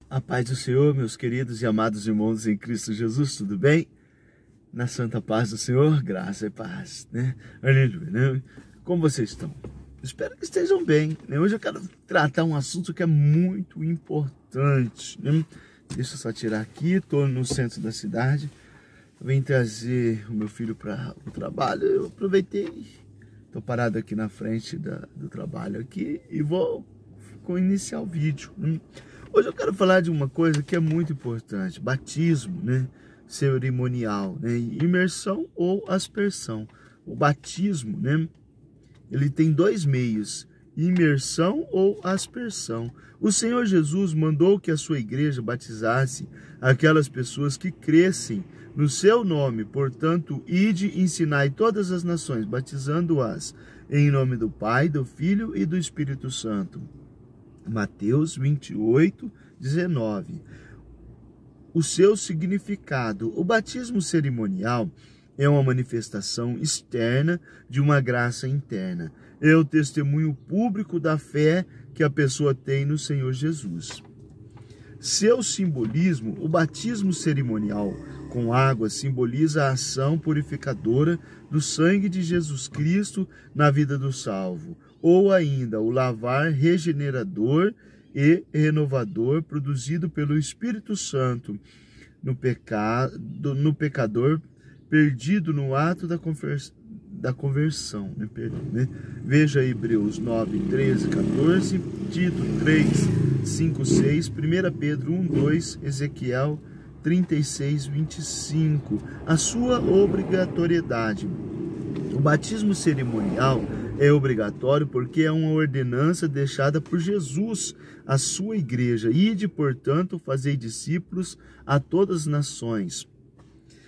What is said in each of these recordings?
A paz do Senhor, meus queridos e amados irmãos em Cristo Jesus, tudo bem? Na santa paz do Senhor, graça e paz, né? Aleluia, né? Como vocês estão? Espero que estejam bem, né? Hoje eu quero tratar um assunto que é muito importante, né? Deixa eu só tirar aqui, estou no centro da cidade. Eu vim trazer o meu filho para o trabalho, eu aproveitei, estou parado aqui na frente do trabalho aqui e vou iniciar o vídeo, né? Hoje eu quero falar de uma coisa que é muito importante, batismo, né? Cerimonial, né? Imersão ou aspersão. O batismo, né? Ele tem dois meios, imersão ou aspersão. O Senhor Jesus mandou que a sua igreja batizasse aquelas pessoas que crescem no seu nome. Portanto, ide e ensinai todas as nações, batizando-as em nome do Pai, do Filho e do Espírito Santo. Mateus 28, 19. O seu significado. O batismo cerimonial é uma manifestação externa de uma graça interna. É o testemunho público da fé que a pessoa tem no Senhor Jesus. Seu simbolismo. O batismo cerimonial com água simboliza a ação purificadora do sangue de Jesus Cristo na vida do salvo, ou ainda o lavar regenerador e renovador produzido pelo Espírito Santo no pecador perdido no ato da conversão. Veja Hebreus 9, 13, 14, Tito 3, 5, 6, 1 Pedro 1, 2, Ezequiel 36, 25. A sua obrigatoriedade. O batismo cerimonial é obrigatório porque é uma ordenança deixada por Jesus à sua igreja. Ide, portanto, fazei discípulos a todas as nações,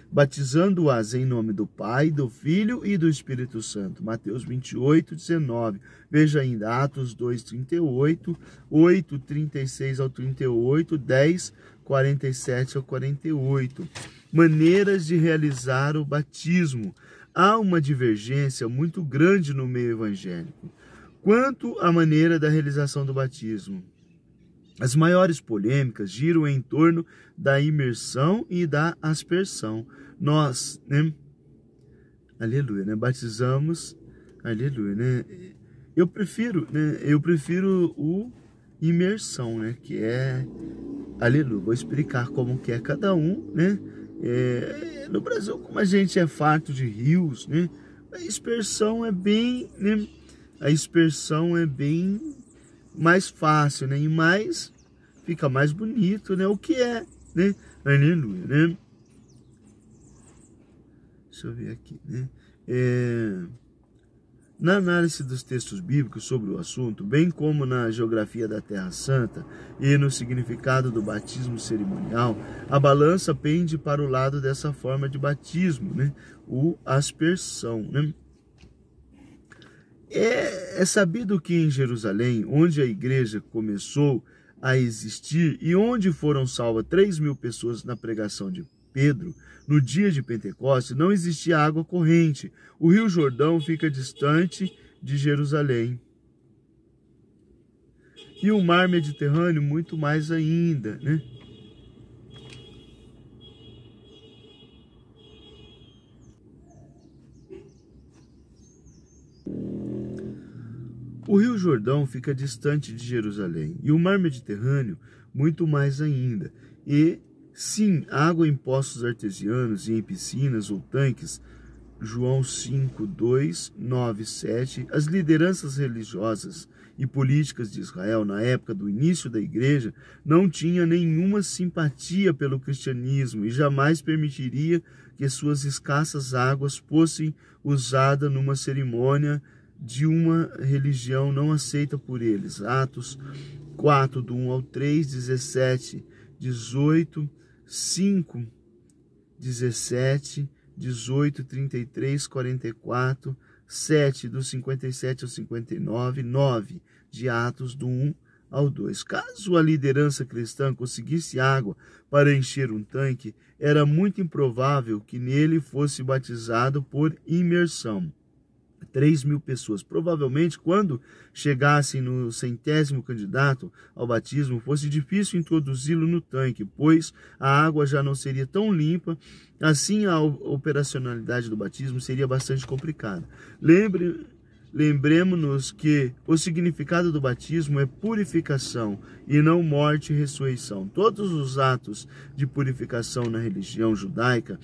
batizando-as em nome do Pai, do Filho e do Espírito Santo. Mateus 28, 19. Veja ainda Atos 2, 38, 8, 36 ao 38, 10, 47 ao 48. Maneiras de realizar o batismo. Há uma divergência muito grande no meio evangélico quanto à maneira da realização do batismo. As maiores polêmicas giram em torno da imersão e da aspersão. Nós, né? Aleluia, né? Batizamos, aleluia, né? Eu prefiro o imersão, né? Que é, aleluia, vou explicar como que é cada um, né? No Brasil, como a gente é farto de rios, né? A aspersão é bem, né? A aspersão é bem mais fácil, né? E mais, fica mais bonito, né? O que é, né? Aleluia, né? Deixa eu ver aqui, né? Na análise dos textos bíblicos sobre o assunto, bem como na geografia da Terra Santa e no significado do batismo cerimonial, a balança pende para o lado dessa forma de batismo, né? O aspersão, né? É sabido que em Jerusalém, onde a igreja começou a existir e onde foram salvas 3.000 pessoas na pregação de Pedro, no dia de Pentecostes, não existia água corrente. O Rio Jordão fica distante de Jerusalém. E o mar Mediterrâneo muito mais ainda, né? O Rio Jordão fica distante de Jerusalém e o mar Mediterrâneo muito mais ainda. E sim, água em poços artesianos e em piscinas ou tanques. João 5, 2, 9, 7. As lideranças religiosas e políticas de Israel na época do início da igreja não tinham nenhuma simpatia pelo cristianismo e jamais permitiria que suas escassas águas fossem usadas numa cerimônia de uma religião não aceita por eles. Atos 4, do 1 ao 3, 17, 18, 5, 17, 18, 33, 44, 7, do 57 ao 59, 9, de Atos, do 1 ao 2. Caso a liderança cristã conseguisse água para encher um tanque, era muito improvável que nele fosse batizado por imersão. 3.000 pessoas. Provavelmente, quando chegassem no 100º candidato ao batismo, fosse difícil introduzi-lo no tanque, pois a água já não seria tão limpa, assim a operacionalidade do batismo seria bastante complicada. Lembremos-nos que o significado do batismo é purificação e não morte e ressurreição. Todos os atos de purificação na religião judaica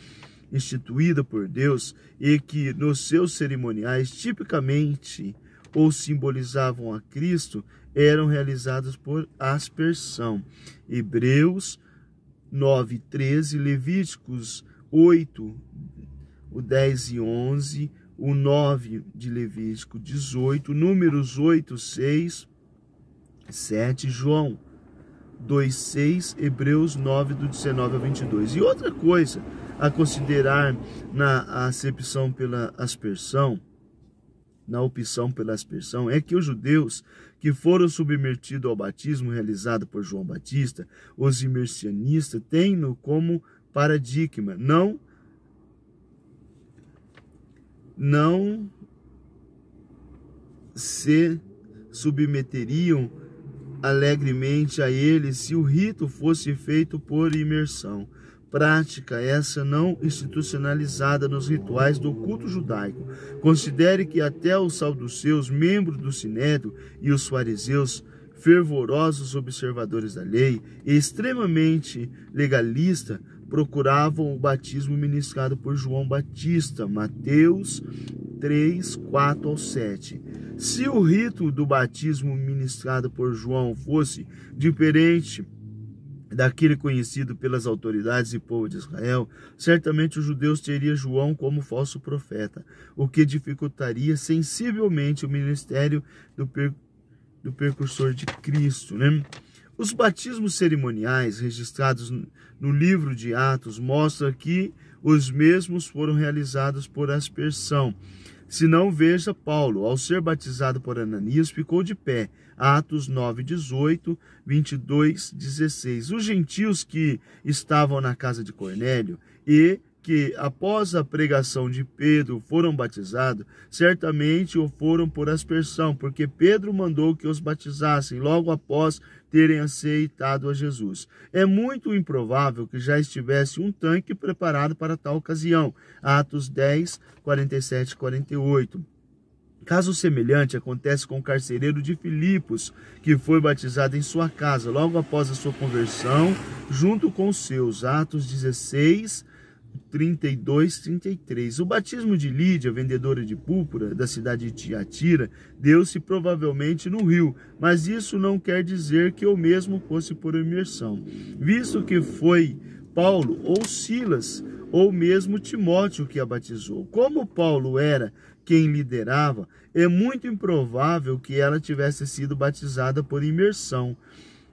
instituída por Deus e que nos seus cerimoniais tipicamente ou simbolizavam a Cristo eram realizados por aspersão. Hebreus 9:13, Levíticos 8, o 10 e 11, o 9 de Levítico 18, Números 8, 6, 7, João 2:6, Hebreus 9, do 19 a 22. E outra coisa a considerar na acepção pela aspersão, na opção pela aspersão, é que os judeus que foram submetidos ao batismo realizado por João Batista, os imersionistas, têm-no como paradigma, não se submeteriam alegremente a ele se o rito fosse feito por imersão. Prática essa não institucionalizada nos rituais do culto judaico. Considere que até os saduceus, membros do Sinédrio, e os fariseus, fervorosos observadores da lei e extremamente legalistas, procuravam o batismo ministrado por João Batista, Mateus 3, 4 ao 7. Se o rito do batismo ministrado por João fosse diferente daquele conhecido pelas autoridades e povo de Israel, certamente os judeus teriam João como falso profeta, o que dificultaria sensivelmente o ministério do precursor de Cristo, né? Os batismos cerimoniais registrados no livro de Atos mostram que os mesmos foram realizados por aspersão. Se não, veja Paulo, ao ser batizado por Ananias, ficou de pé. Atos 9, 18, 22, 16. Os gentios que estavam na casa de Cornélio e que, após a pregação de Pedro, foram batizados, certamente o foram por aspersão, porque Pedro mandou que os batizassem logo após terem aceitado a Jesus. É muito improvável que já estivesse um tanque preparado para tal ocasião. Atos 10, 47 e 48. Caso semelhante acontece com o carcereiro de Filipos, que foi batizado em sua casa logo após a sua conversão, junto com os seus. Atos 16, 32, 33. O batismo de Lídia, vendedora de púrpura da cidade de Tiatira, deu-se provavelmente no rio, mas isso não quer dizer que o mesmo fosse por imersão, visto que foi Paulo ou Silas ou mesmo Timóteo que a batizou. Como Paulo era quem liderava, é muito improvável que ela tivesse sido batizada por imersão,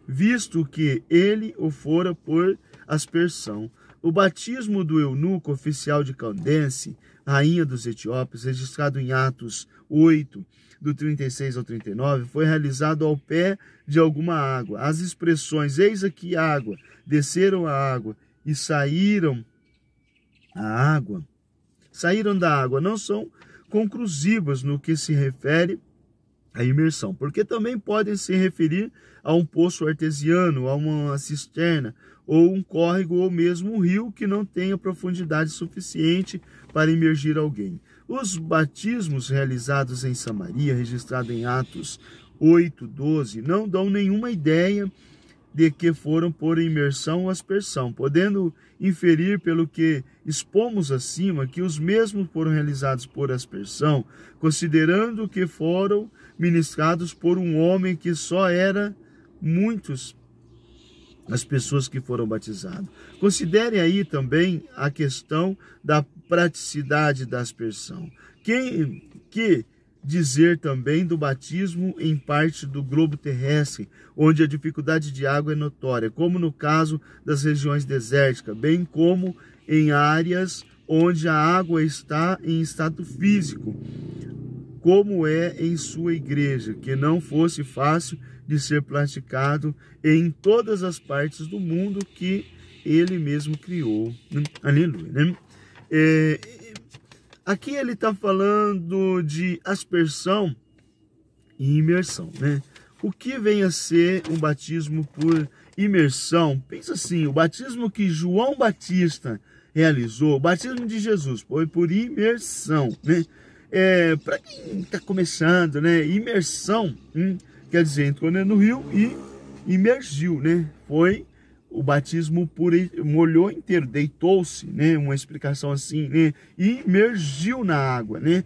visto que ele o fora por aspersão. O batismo do eunuco oficial de Candace, rainha dos Etiópios, registrado em Atos 8, do 36 ao 39, foi realizado ao pé de alguma água. As expressões, eis aqui água, desceram a água e saíram da água, não são conclusivas no que se refere à imersão, porque também podem se referir a um poço artesiano, a uma cisterna, ou um córrego, ou mesmo um rio que não tenha profundidade suficiente para imergir alguém. Os batismos realizados em Samaria, registrado em Atos 8, 12, não dão nenhuma ideia de que foram por imersão ou aspersão, podendo inferir pelo que expomos acima que os mesmos foram realizados por aspersão, considerando que foram ministrados por um homem que só era muitos as pessoas que foram batizadas. Considere aí também a questão da praticidade da aspersão. Que dizer também do batismo em parte do globo terrestre, onde a dificuldade de água é notória, como no caso das regiões desérticas, bem como em áreas onde a água está em estado físico, como é em sua igreja, que não fosse fácil de ser praticado em todas as partes do mundo que ele mesmo criou. Aleluia, né? Aqui ele está falando de aspersão e imersão, né? O que vem a ser um batismo por imersão? Pensa assim, o batismo que João Batista realizou, o batismo de Jesus, foi por imersão, né? Para quem está começando, né? Imersão, quer dizer, entrou no rio e imergiu, né? Foi o batismo por molhou inteiro, deitou-se, né? Uma explicação assim, né? E imergiu na água, né?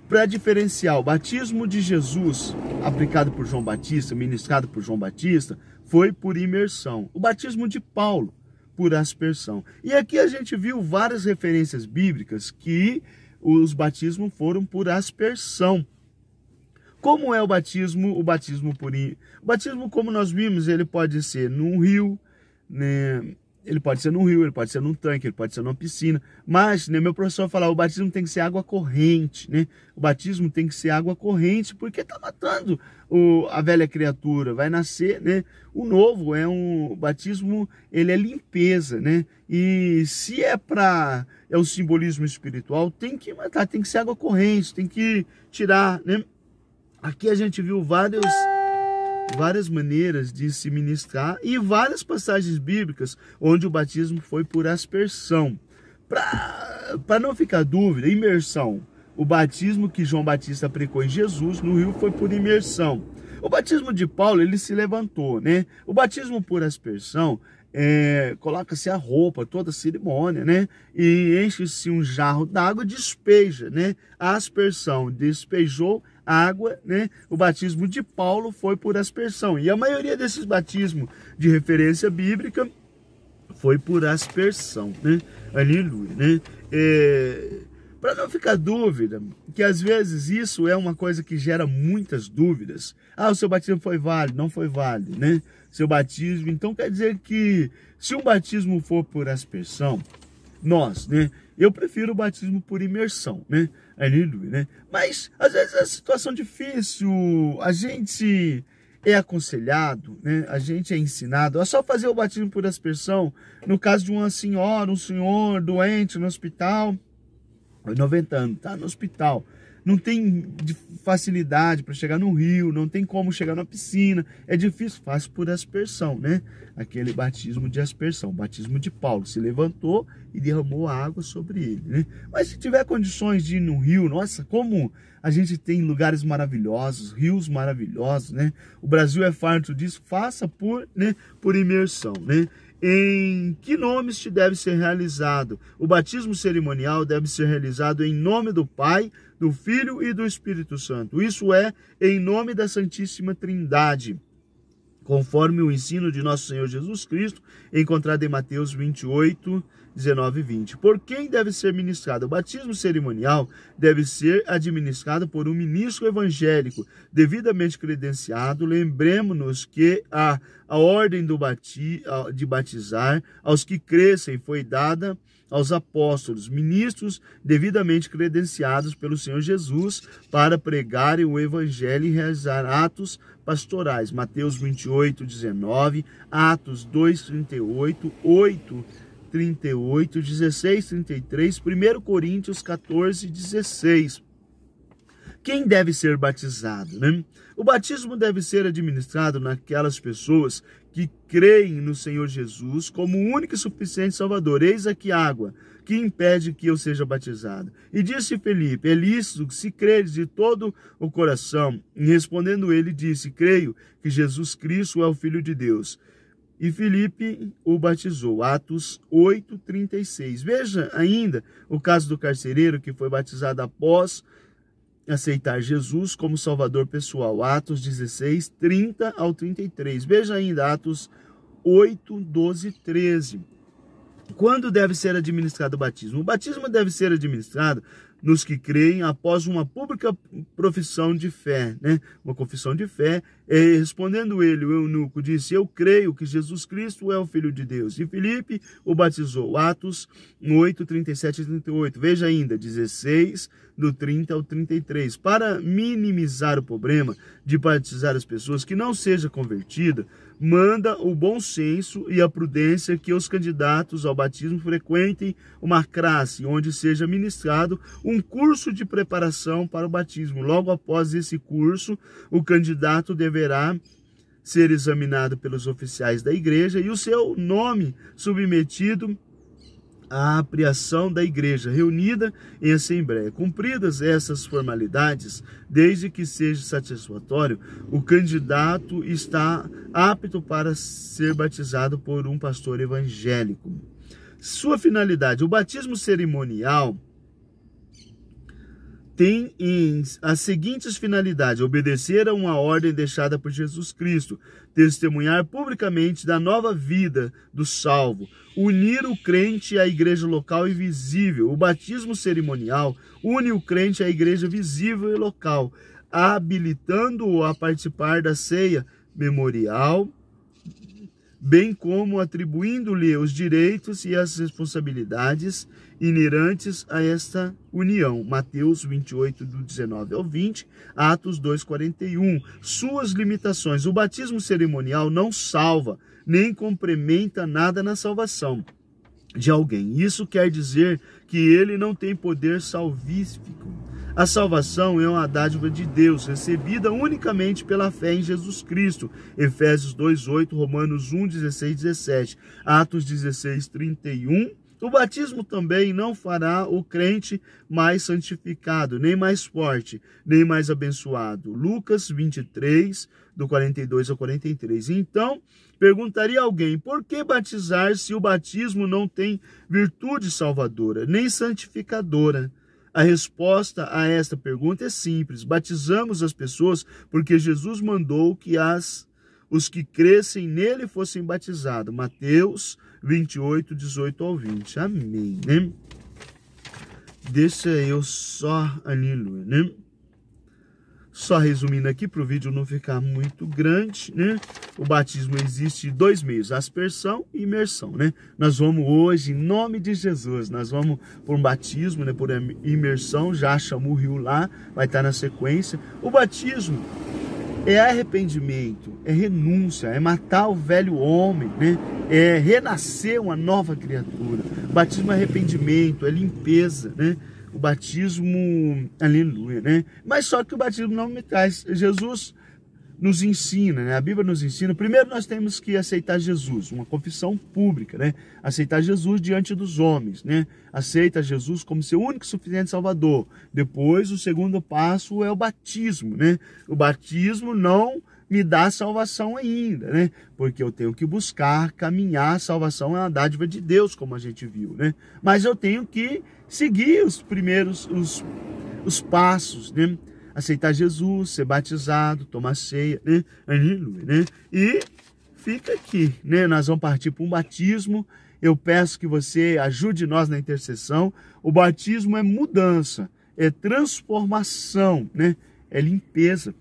Para diferenciar o batismo de Jesus aplicado por João Batista, ministrado por João Batista, foi por imersão. O batismo de Paulo, por aspersão. E aqui a gente viu várias referências bíblicas que os batismos foram por aspersão. Como é o batismo? O batismo, como nós vimos, ele pode ser num rio, né? Ele pode ser num rio, ele pode ser num tanque, ele pode ser numa piscina. Mas, né, meu professor falava, o batismo tem que ser água corrente, né? O batismo tem que ser água corrente, porque está matando a velha criatura. Vai nascer, né? O novo o batismo, ele é limpeza, né? E se é o simbolismo espiritual, tem que matar, tem que ser água corrente, tem que tirar, né? Aqui a gente viu várias maneiras de se ministrar e várias passagens bíblicas onde o batismo foi por aspersão. Para não ficar dúvida, imersão. O batismo que João Batista aplicou em Jesus no rio foi por imersão. O batismo de Paulo, ele se levantou, né? O batismo por aspersão, coloca-se a roupa, toda a cerimônia, né? E enche-se um jarro d'água e despeja, né? A aspersão, despejou água, né? O batismo de Paulo foi por aspersão. E a maioria desses batismos de referência bíblica foi por aspersão, né? Aleluia, né? Para não ficar dúvida, que às vezes isso é uma coisa que gera muitas dúvidas. Ah, o seu batismo foi válido, não foi válido, né? Seu batismo, então quer dizer que se um batismo for por aspersão, né? Eu prefiro o batismo por imersão, né? Aleluia, né? Mas, às vezes, a situação difícil, a gente é aconselhado, né? A gente é ensinado a só fazer o batismo por aspersão no caso de uma senhora, um senhor doente no hospital, 90 anos, tá no hospital. Não tem facilidade para chegar no rio, não tem como chegar na piscina, é difícil, faz por aspersão, né? Aquele batismo de aspersão, o batismo de Paulo, se levantou e derramou água sobre ele, né? Mas se tiver condições de ir no rio, nossa, como a gente tem lugares maravilhosos, rios maravilhosos, né? O Brasil é farto disso, faça por imersão, né? Em que nomes te deve ser realizado? O batismo cerimonial deve ser realizado em nome do Pai, do Filho e do Espírito Santo. Isso é, em nome da Santíssima Trindade, conforme o ensino de nosso Senhor Jesus Cristo, encontrado em Mateus 28, 19 e 20. Por quem deve ser ministrado? O batismo cerimonial deve ser administrado por um ministro evangélico, devidamente credenciado. Lembremos-nos que a ordem de batizar aos que crescem foi dada aos apóstolos, ministros devidamente credenciados pelo Senhor Jesus para pregarem o evangelho e realizar atos pastorais. Mateus 28, 19, Atos 2, 38, 8, 38, 16, 33, 1 Coríntios 14, 16. Quem deve ser batizado, né? O batismo deve ser administrado naquelas pessoas que creem no Senhor Jesus como o único e suficiente Salvador. Eis aqui água, que impede que eu seja batizado. E disse Felipe, é lícito se creres de todo o coração. E respondendo ele, disse, creio que Jesus Cristo é o Filho de Deus. E Filipe o batizou. Atos 8, 36. Veja ainda o caso do carcereiro que foi batizado após aceitar Jesus como Salvador pessoal. Atos 16, 30 ao 33. Veja ainda Atos 8, 12, 13. Quando deve ser administrado o batismo? O batismo deve ser administrado nos que creem após uma pública profissão de fé, né? Uma confissão de fé. Respondendo ele, o eunuco disse: eu creio que Jesus Cristo é o Filho de Deus. E Filipe o batizou. Atos 8, 37 e 38. Veja ainda, 16, do 30 ao 33. Para minimizar o problema de batizar as pessoas que não seja convertida, manda o bom senso e a prudência que os candidatos ao batismo frequentem uma classe onde seja ministrado um curso de preparação para o batismo. Logo após esse curso, o candidato deverá ser examinado pelos oficiais da igreja e o seu nome submetido à apreensão da igreja reunida em assembleia. Cumpridas essas formalidades, desde que seja satisfatório, o candidato está apto para ser batizado por um pastor evangélico. Sua finalidade: o batismo cerimonial tem as seguintes finalidades: obedecer a uma ordem deixada por Jesus Cristo, testemunhar publicamente da nova vida do salvo, unir o crente à igreja local e visível. O batismo cerimonial une o crente à igreja visível e local, habilitando-o a participar da ceia memorial, bem como atribuindo-lhe os direitos e as responsabilidades inerentes a esta união. Mateus 28, do 19 ao 20, Atos 2, 41. Suas limitações: o batismo cerimonial não salva, nem complementa nada na salvação de alguém. Isso quer dizer que ele não tem poder salvífico. A salvação é uma dádiva de Deus, recebida unicamente pela fé em Jesus Cristo. Efésios 2:8, Romanos 1:16, 17, Atos 16, 31. O batismo também não fará o crente mais santificado, nem mais forte, nem mais abençoado. Lucas 23, do 42 ao 43. Então, perguntaria alguém: por que batizar se o batismo não tem virtude salvadora, nem santificadora? A resposta a esta pergunta é simples: batizamos as pessoas porque Jesus mandou que os que crescem nele fossem batizados. Mateus 28, 18 ao 20. Amém, né? Deixa eu só, aleluia, né? Só resumindo aqui para o vídeo não ficar muito grande, né? O batismo existe de dois meios: aspersão e imersão, né? Nós vamos hoje, em nome de Jesus, nós vamos por um batismo, né? Por imersão. Já chamou o rio lá, vai estar na sequência. O batismo é arrependimento, é renúncia, é matar o velho homem, né? É renascer uma nova criatura. O batismo é arrependimento, é limpeza, né? O batismo, aleluia, né? Mas só que o batismo não me traz. Jesus nos ensina, né? A Bíblia nos ensina. Primeiro nós temos que aceitar Jesus, uma confissão pública, né? Aceitar Jesus diante dos homens, né? Aceita Jesus como seu único e suficiente Salvador. Depois, o segundo passo é o batismo, né? O batismo não me dá salvação ainda, né? Porque eu tenho que buscar, caminhar. A salvação é uma dádiva de Deus, como a gente viu, né? Mas eu tenho que seguir os primeiros, os passos, né? Aceitar Jesus, ser batizado, tomar ceia, né? Aleluia, né? E fica aqui, né? Nós vamos partir para um batismo. Eu peço que você ajude nós na intercessão. O batismo é mudança, é transformação, né? É limpeza.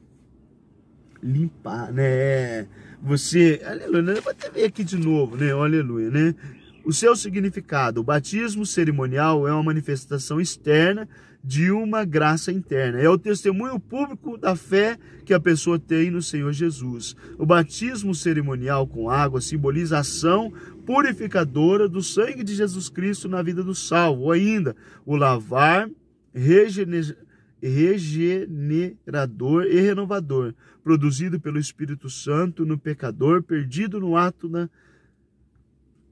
Limpar, né? Você, aleluia, vou até ver aqui de novo, né? Aleluia, né? O seu significado: o batismo cerimonial é uma manifestação externa de uma graça interna. É o testemunho público da fé que a pessoa tem no Senhor Jesus. O batismo cerimonial com água simboliza a ação purificadora do sangue de Jesus Cristo na vida do salvo. Ou ainda, o lavar regenerador e renovador, produzido pelo Espírito Santo no pecador perdido no ato da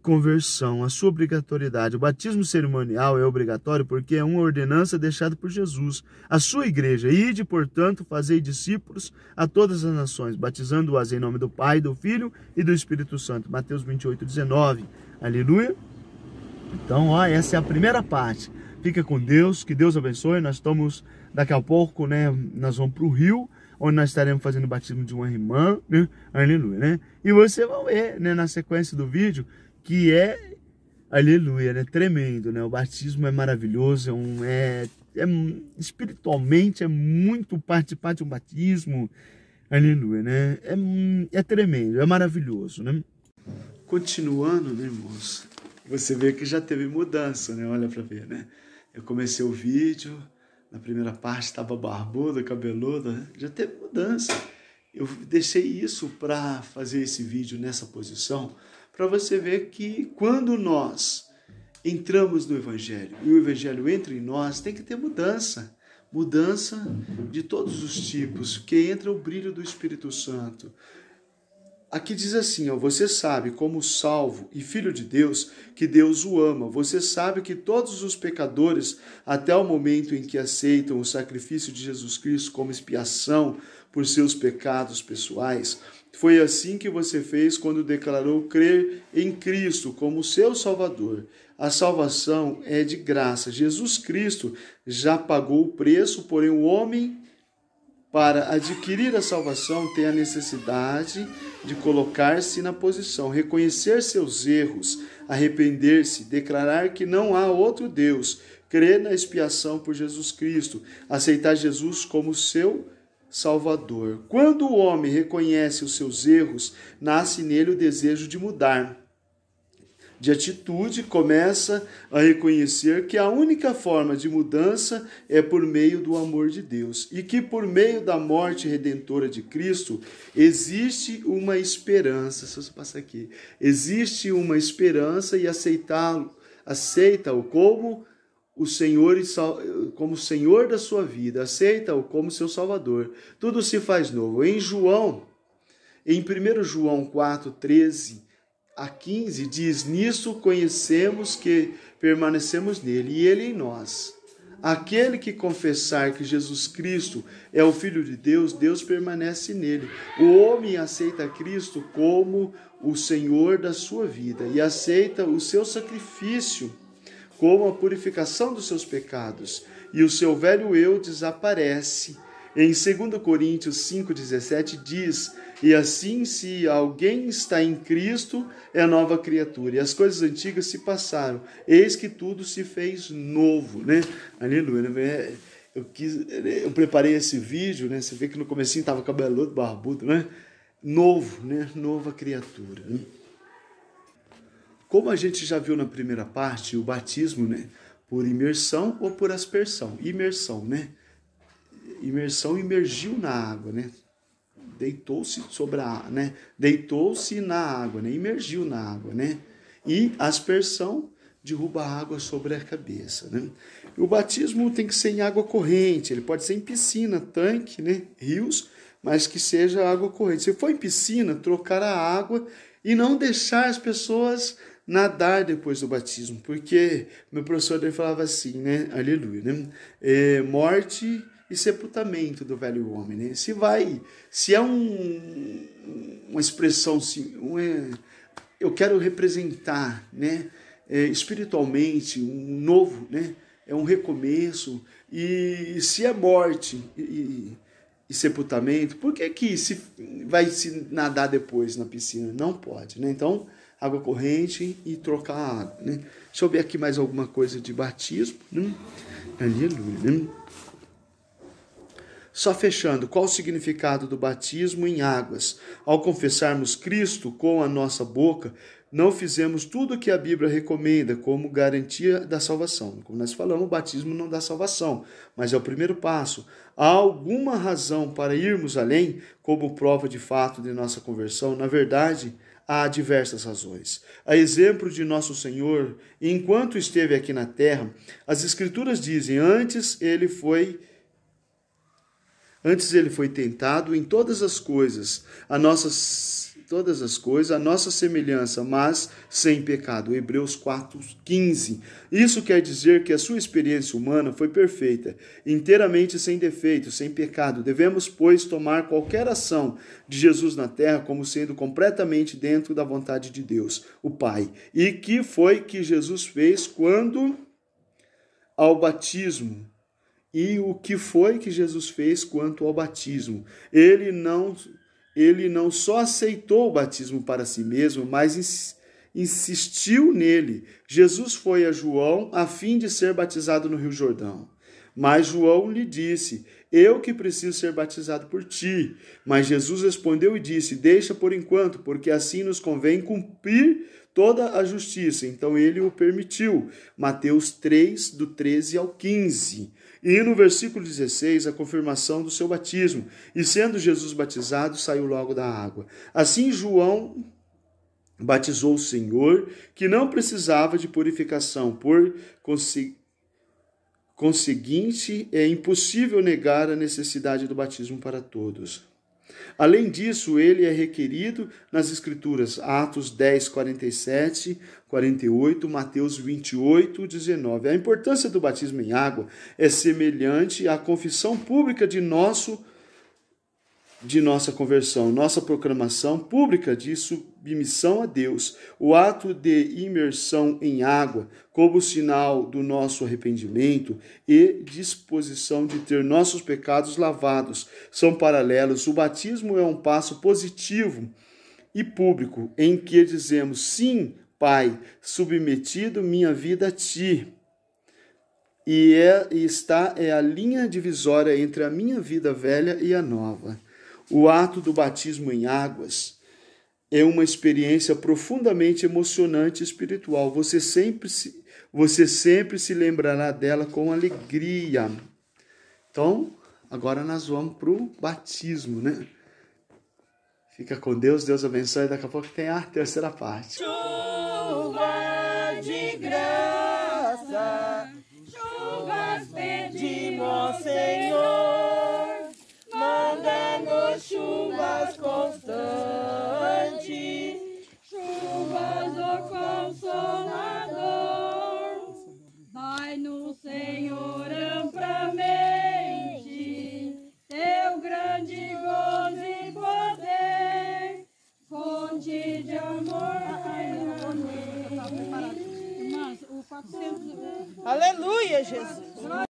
conversão. A sua obrigatoriedade: o batismo cerimonial é obrigatório porque é uma ordenança deixada por Jesus. A sua igreja: ide, portanto, fazei discípulos a todas as nações, batizando-as em nome do Pai, do Filho e do Espírito Santo. Mateus 28, 19. Aleluia. Então, ó, essa é a primeira parte. Fica com Deus, que Deus abençoe. Nós estamos, daqui a pouco, né, nós vamos para o Rio, onde nós estaremos fazendo o batismo de uma irmã, né? Aleluia, né? E você vai ver, né, na sequência do vídeo, que é Aleluia, né? Tremendo, né? O batismo é maravilhoso, espiritualmente é muito participar de um batismo. Aleluia, né? É tremendo, é maravilhoso, né? Continuando, né, irmãos? Você vê que já teve mudança, né? Olha pra ver, né? Eu comecei o vídeo, na primeira parte estava barbudo, cabeludo, né? Já teve mudança. Eu deixei isso para fazer esse vídeo nessa posição, para você ver que quando nós entramos no Evangelho e o Evangelho entra em nós, tem que ter mudança. Mudança de todos os tipos, que entra o brilho do Espírito Santo. Aqui diz assim, ó, você sabe, como salvo e filho de Deus, que Deus o ama. Você sabe que todos os pecadores, até o momento em que aceitam o sacrifício de Jesus Cristo como expiação por seus pecados pessoais, foi assim que você fez quando declarou crer em Cristo como seu Salvador. A salvação é de graça. Jesus Cristo já pagou o preço, porém o homem, para adquirir a salvação, tem a necessidade de colocar-se na posição, reconhecer seus erros, arrepender-se, declarar que não há outro Deus, crer na expiação por Jesus Cristo, aceitar Jesus como seu Salvador. Quando o homem reconhece os seus erros, nasce nele o desejo de mudar de atitude, começa a reconhecer que a única forma de mudança é por meio do amor de Deus e que por meio da morte redentora de Cristo existe uma esperança. Se você passar aqui, existe uma esperança e aceita-o como o Senhor, como Senhor da sua vida, aceita-o como seu Salvador. Tudo se faz novo. Em 1 João 4:13 a 15 diz, nisso conhecemos que permanecemos nele e ele em nós. Aquele que confessar que Jesus Cristo é o Filho de Deus, Deus permanece nele. O homem aceita Cristo como o Senhor da sua vida e aceita o seu sacrifício como a purificação dos seus pecados. E o seu velho eu desaparece. Em 2 Coríntios 5,17 diz, e assim, se alguém está em Cristo, é nova criatura. E as coisas antigas se passaram. Eis que tudo se fez novo, né? Aleluia. Né? Eu preparei esse vídeo, né? Você vê que no comecinho estava cabeludo, barbudo, né? Novo, né? Nova criatura. Né? Como a gente já viu na primeira parte, o batismo, né? Por imersão ou por aspersão. Imersão, né? Imersão, imergiu na água, né? Deitou-se na água, né? Imergiu na água, né? E aspersão, derruba a água sobre a cabeça, né? O batismo tem que ser em água corrente, ele pode ser em piscina, tanque, né? Rios, mas que seja água corrente. Se for em piscina, trocar a água e não deixar as pessoas nadar depois do batismo, porque meu professor dele falava assim, né? Aleluia, né? Morte e sepultamento do velho homem, né? Se é uma expressão, eu quero representar, né? Espiritualmente, um novo, né? É um recomeço, e se é morte e sepultamento, por que se vai se nadar depois na piscina? Não pode, né? Então, água corrente e trocar a água, né? Deixa eu ver aqui mais alguma coisa de batismo, né? Aleluia, né? Só fechando, qual o significado do batismo em águas? Ao confessarmos Cristo com a nossa boca, não fizemos tudo o que a Bíblia recomenda como garantia da salvação. Como nós falamos, o batismo não dá salvação, mas é o primeiro passo. Há alguma razão para irmos além, como prova de fato de nossa conversão? Na verdade, há diversas razões. A exemplo de nosso Senhor, enquanto esteve aqui na terra, as Escrituras dizem, antes ele foi tentado em todas as coisas, a nossa semelhança, mas sem pecado. Hebreus 4:15. Isso quer dizer que a sua experiência humana foi perfeita, inteiramente sem defeito, sem pecado. Devemos, pois, tomar qualquer ação de Jesus na terra como sendo completamente dentro da vontade de Deus, o Pai. E que foi que Jesus fez quando ao batismo? E o que foi que Jesus fez quanto ao batismo? Ele não só aceitou o batismo para si mesmo, mas insistiu nele. Jesus foi a João a fim de ser batizado no Rio Jordão. Mas João lhe disse: eu que preciso ser batizado por ti. Mas Jesus respondeu e disse: deixa por enquanto, porque assim nos convém cumprir toda a justiça. Então ele o permitiu. Mateus 3, do 13 ao 15. E no versículo 16, a confirmação do seu batismo. E sendo Jesus batizado, saiu logo da água. Assim João batizou o Senhor, que não precisava de purificação, por conseguinte, é impossível negar a necessidade do batismo para todos. Além disso, ele é requerido nas Escrituras, Atos 10, 47, 48, Mateus 28, 19. A importância do batismo em água é semelhante à confissão pública de nossa conversão, nossa proclamação pública de submissão a Deus. O ato de imersão em água, como sinal do nosso arrependimento e disposição de ter nossos pecados lavados, são paralelos. O batismo é um passo positivo e público em que dizemos: sim, Pai, submetido minha vida a ti. E está a linha divisória entre a minha vida velha e a nova. O ato do batismo em águas é uma experiência profundamente emocionante e espiritual. Você sempre se lembrará dela com alegria. Então, agora nós vamos para o batismo, né? Fica com Deus, Deus abençoe. Daqui a pouco tem a terceira parte. Chuva de graça, chuvas pedimos, Senhor. Manda-nos chuvas constantes, chuvas do Consolador. Dai-nos, Senhor, amplamente teu grande gozo e poder, fonte de amor. Aleluia, Jesus.